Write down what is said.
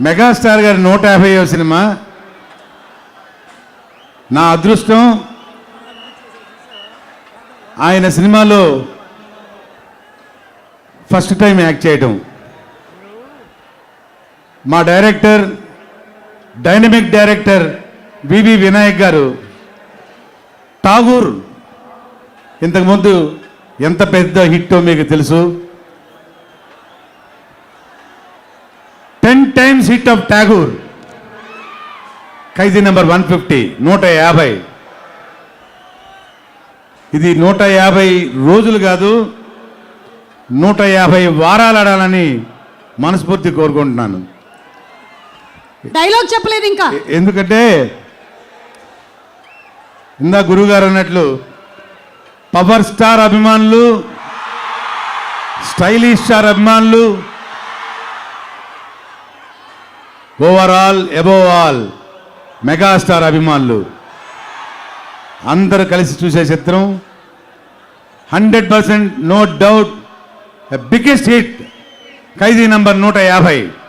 Megastar గారి 150వ cinema. నా అదృష్టం ఆయన సినిమాలో ఫస్ట్ టైం యాక్ట్ చేయడం. మా డైరెక్టర్, డైనమిక్ డైరెక్టర్ వివి వినాయక్ గారు ఠాగూర్ ఇంతకుముందు ఎంత పెద్ద హిట్టో మీకు తెలుసు. 10 times hit of Tagore. Khaidi number 150, 150. ఇది 150 రోజులు కాదు, 150 వారాలు ఆడాలని మనస్ఫూర్తి కోరుకుంటున్నాను. డైలాగ్ చెప్పలేదు ఇంకా. ఎందుకంటే ఇందా గురుగారు అన్నట్లు పవర్ స్టార్ అభిమానులు, స్టైలిష్ స్టార్ అభిమానులు, ఓవరాల్ అబోవ్ ఆల్ మెగాస్టార్ అభిమానులు అందరూ కలిసి చూసే చిత్రం. 100% నో డౌట్ బిగ్గెస్ట్ హిట్ ఖైదీ నంబర్ 150.